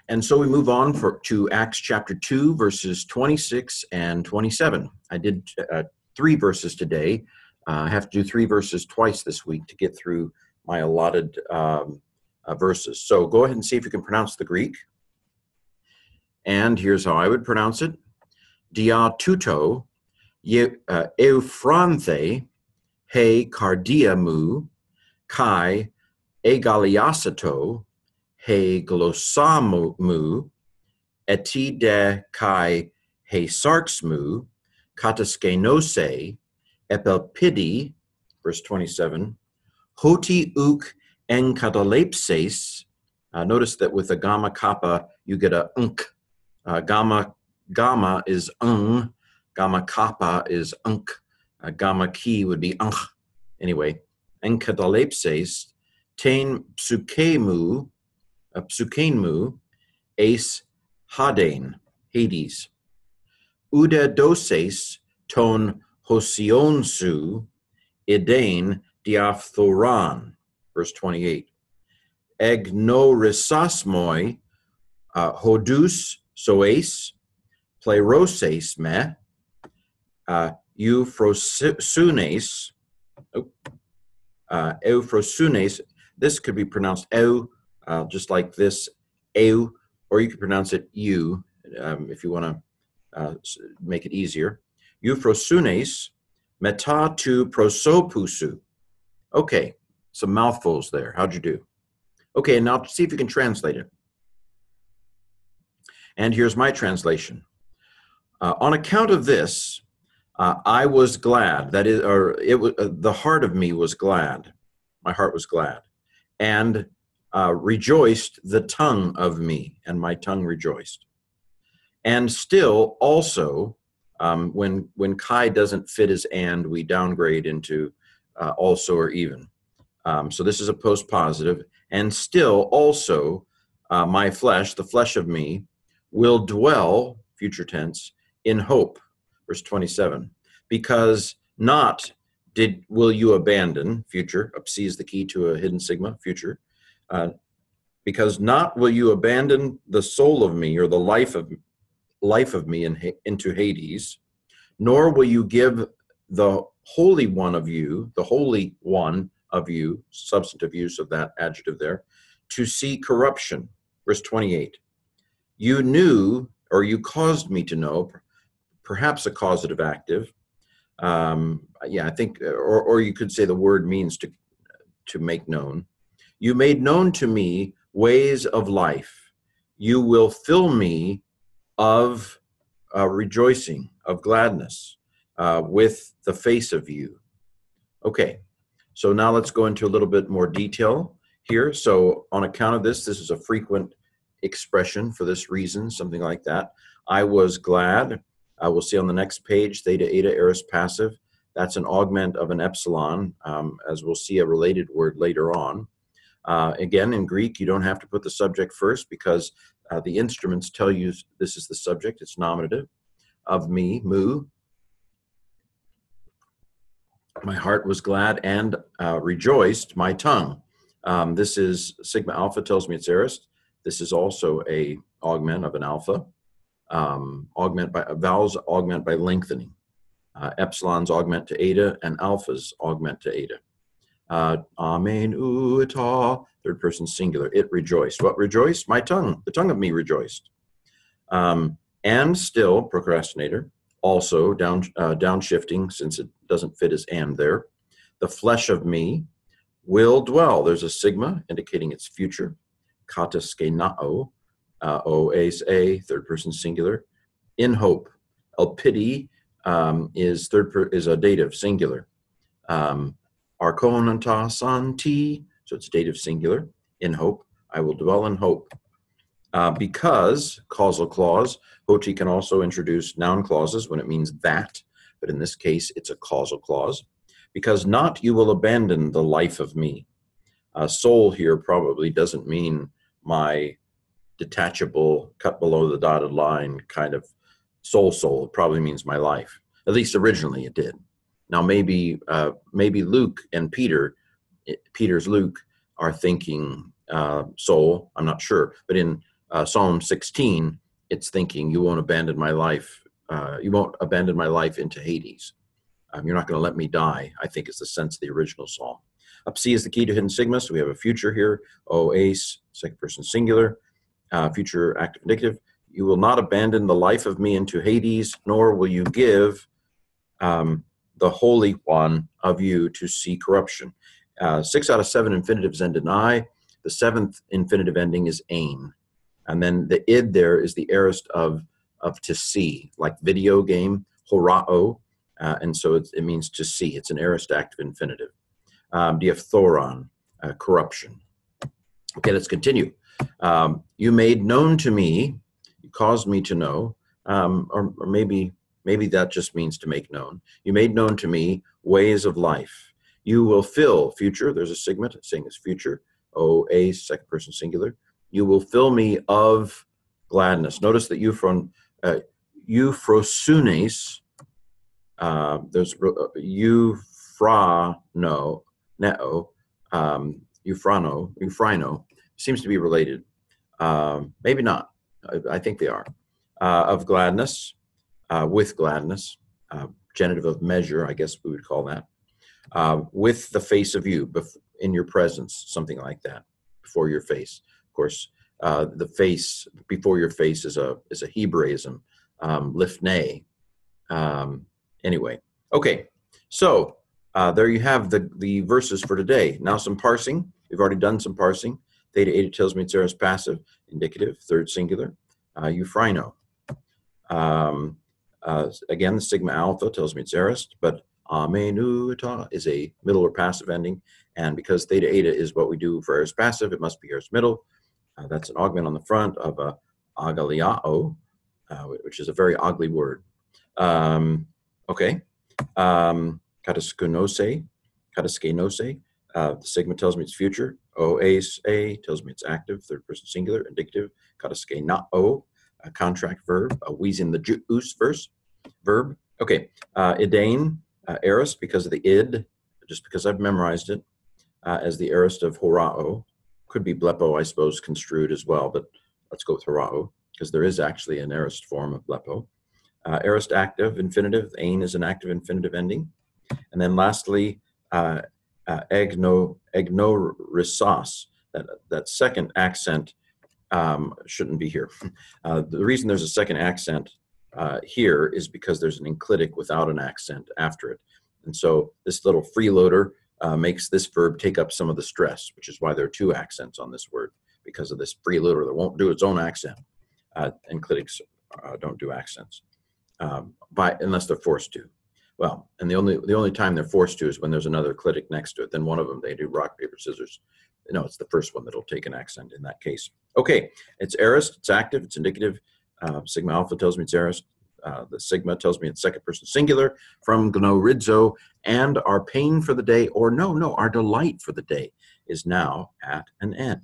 And so we move on to Acts chapter 2, verses 26 and 27. I did 3 verses today. I have to do 3 verses twice this week to get through my allotted verses. So go ahead and see if you can pronounce the Greek. And here's how I would pronounce it. Dia tuto euphranthe he cardia mu kai egaliasato he glossamu eti de kai he sarxmu kataskenose epelpidi, verse 27, hoti uk enkatalepses. Notice that with the gamma kappa, you get a unk. Gamma is gamma kappa is unk. Gamma key would be Anyway, enkatalepses, tain psukenmu, ace hadain, Hades. Ude doses ton hosionsu, idain diaphthoran, verse 28. Egnorisasmoi, hodus soes, pleroses me, euphrosunes, euphrosunes. This could be pronounced eu, just like this, eu, or you could pronounce it you, if you want to make it easier. Euphrosunes, meta tu prosopusu. Okay, some mouthfuls there. How'd you do? Okay, now see if you can translate it. And here's my translation. On account of this, I was glad. That is, or it was the heart of me was glad. My heart was glad, and rejoiced the tongue of me, and my tongue rejoiced. And still, also, when Kai doesn't fit as and, we downgrade into also or even. So this is a post-positive. And still, also, my flesh, the flesh of me, will dwell, future tense, in hope, verse 27, because not will you abandon, future, psi is the key to a hidden sigma, future, because not will you abandon the soul of me or the life of me into Hades, nor will you give the Holy One of you, substantive use of that adjective there, to see corruption, verse 28. You knew, or you caused me to know, perhaps a causative active. I think, or you could say the word means to make known. You made known to me ways of life. You will fill me of rejoicing, of gladness, with the face of you. Okay, so now let's go into a little bit more detail here. So on account of this is a frequent expression for this reason, something like that. I was glad. We'll see on the next page, theta, eta, aorist passive. That's an augment of an epsilon, as we'll see a related word later on. Again, in Greek, you don't have to put the subject first because the instruments tell you this is the subject. It's nominative. Of me, mu. My heart was glad and rejoiced, my tongue. This is sigma alpha tells me it's aorist. This is also a augment of an alpha. Vowels augment by lengthening. Epsilons augment to eta, and alphas augment to eta. Amen, uita, third person singular. It rejoiced. What rejoiced? My tongue. The tongue of me rejoiced. And still, procrastinator, also downshifting, since it doesn't fit as and there. The flesh of me will dwell. There's a sigma indicating its future. Kataskenao, o-ace-a, third person singular. In hope. Elpidi is a dative singular. Arkonanta santi, so it's dative singular. In hope. I will dwell in hope. Because, causal clause, hoti can also introduce noun clauses when it means that, but in this case, it's a causal clause. Because not you will abandon the life of me. Soul here probably doesn't mean my detachable, cut below the dotted line kind of soul. It probably means my life. At least originally it did. Now maybe Luke and Peter's Luke are thinking soul. I'm not sure, but in Psalm 16, it's thinking, you won't abandon my life. You won't abandon my life into Hades. You're not going to let me die, I think is the sense of the original psalm. Up C is the key to hidden sigma, so we have a future here. O, ace, second person singular, future active indicative. You will not abandon the life of me into Hades, nor will you give the Holy One of you to see corruption. 6 out of 7 infinitives end in I. The 7th infinitive ending is ain. And then the id there is the aorist of to see, like video game, horao. And so it means to see. It's an aorist active infinitive. Diaphoron, corruption. Okay, let's continue. You made known to me, you caused me to know, or maybe that just means to make known. You made known to me ways of life. You will fill, future, there's a sigma saying it's future, O, a, second person singular. You will fill me of gladness. Notice that euphrosunes, there's euphrano, euphrino, seems to be related. Maybe not. I think they are. Of gladness, with gladness, genitive of measure, I guess we would call that. With the face of you, in your presence, something like that, before your face. Of course, the face before your face is a Hebraism, lifnei. Anyway, okay, so there you have the verses for today. Now some parsing. We've already done some parsing. Theta eta tells me it's aorist passive, indicative, third singular, euphrino. Again, the sigma alpha tells me it's aorist, but amenuta is a middle or passive ending, and because theta eta is what we do for aorist passive, it must be aorist middle. That's an augment on the front of agaliao, which is a very ugly word. Okay, kataskenose, the sigma tells me it's future. O, a tells me it's active, third person singular, indicative. Kataskenao, a contract verb, wheezing the juice verb. Okay, idane, aorist because of the id, just because I've memorized it as the aorist of horao. Could be blepo, I suppose, construed as well, but let's go with horao because there is actually an aorist form of blepo. Aorist active infinitive, ain is an active infinitive ending. And then lastly, egnorisas, that second accent shouldn't be here. The reason there's a second accent here is because there's an enclitic without an accent after it. And so this little freeloader makes this verb take up some of the stress, which is why there are 2 accents on this word, because of this freeloader that won't do its own accent. Enclitics don't do accents, unless they're forced to. Well, and the only time they're forced to is when there's another clitic next to it. Then one of them, they do rock, paper, scissors. No, it's the first one that'll take an accent in that case. Okay, it's aorist, it's active, it's indicative. Sigma alpha tells me it's aorist. The sigma tells me it's second person singular from gnoridzo, and our pain for the day, or no, our delight for the day is now at an end.